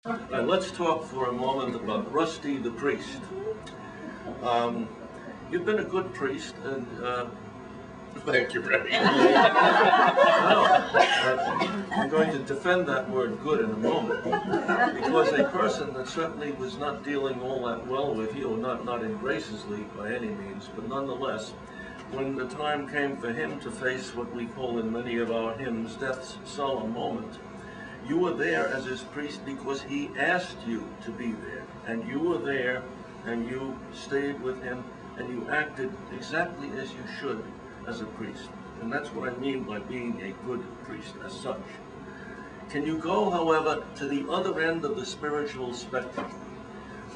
Let's talk for a moment about Rusty the priest. You've been a good priest, and thank you, Ray. I'm going to defend that word "good" in a moment, because a person that certainly was not dealing all that well with you, not in Grace's league by any means, but nonetheless, when the time came for him to face what we call in many of our hymns death's solemn moment, you were there as his priest because he asked you to be there, and you were there, and you stayed with him, and you acted exactly as you should as a priest. And that's what I mean by being a good priest as such. Can you go, however, to the other end of the spiritual spectrum?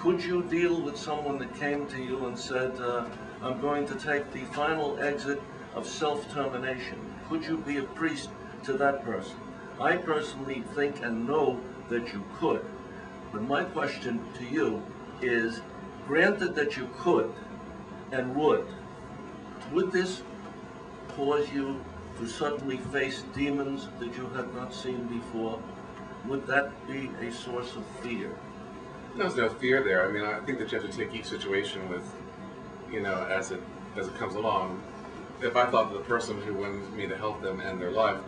Could you deal with someone that came to you and said, I'm going to take the final exit of self-termination? Could you be a priest to that person? I personally think and know that you could. But my question to you is, granted that you could and would this cause you to suddenly face demons that you had not seen before? Would that be a source of fear? There's no fear there. I mean, I think that you have to take each situation with, as it comes along. If I thought that the person who wanted me to help them end their life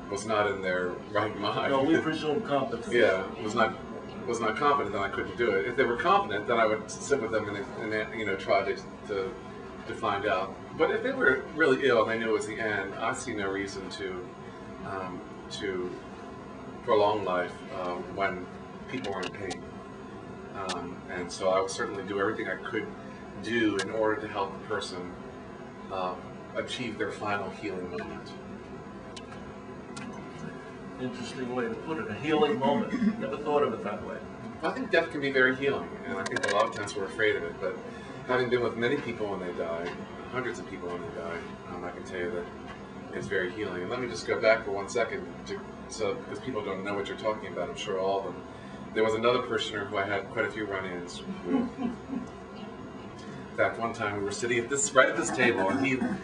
was not in their right mind. No, we presume competence. Yeah, was not competent, then I couldn't do it. If they were competent, then I would sit with them and try to find out. But if they were really ill and they knew it was the end, I see no reason to prolong life when people are in pain. And so I would certainly do everything I could do in order to help the person achieve their final healing moment. Interesting way to put it, a healing moment. Never thought of it that way. I think death can be very healing, and I think a lot of times we're afraid of it, but having been with many people when they die, hundreds of people when they die, I can tell you that it's very healing. And let me just go back for 1 second, because people don't know what you're talking about, I'm sure all of them. There was another parishioner who I had quite a few run-ins with. In fact, one time we were sitting right at this table, and he didn't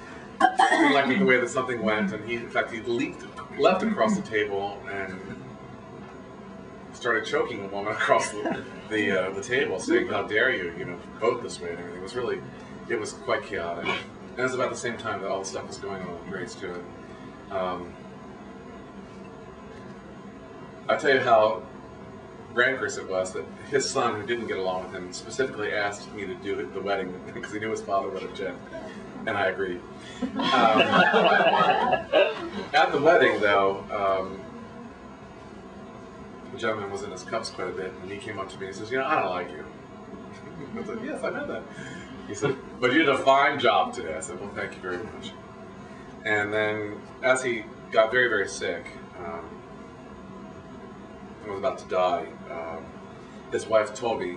like the way that something went, and he left across the table and started choking a woman across the table, saying, "How dare you, vote this way," and everything. It was quite chaotic. And it was about the same time that all the stuff was going on with Grace to it. I tell you how rancorous it was that his son, who didn't get along with him, specifically asked me to do the wedding because he knew his father would object, and I agreed. At the wedding, though, the gentleman was in his cups quite a bit, and he came up to me and he says, I don't like you. I said, yes, I know that. He said, but you did a fine job today. I said, well, thank you very much. And then, as he got very, very sick, and was about to die, his wife told me,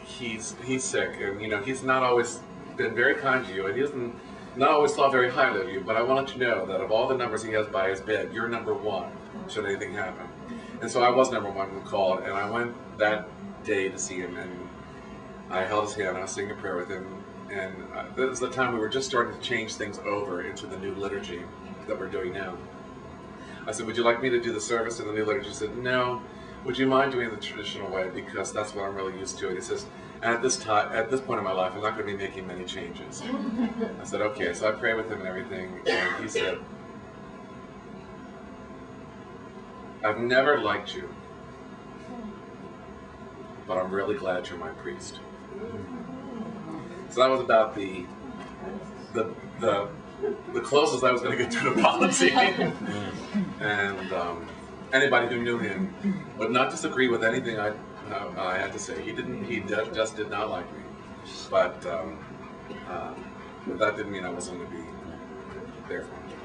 he's sick, and he's not always been very kind to you, and he doesn't not always thought very highly of you, but I want to let you know that of all the numbers he has by his bed, you're number one, should anything happen. And so I was number one who called, and I went that day to see him, and I held his hand, I was saying a prayer with him, and this was the time we were just starting to change things over into the new liturgy that we're doing now. I said, would you like me to do the service in the new liturgy? He said, no. Would you mind doing it the traditional way, because that's what I'm really used to. And he says, at this point in my life, I'm not going to be making many changes. I said, okay. So I prayed with him and everything, and he said, I've never liked you, but I'm really glad you're my priest. So that was about the closest I was going to get to an apology. And anybody who knew him would not disagree with anything I had to say. He just did not like me. But that didn't mean I wasn't going to be there for him.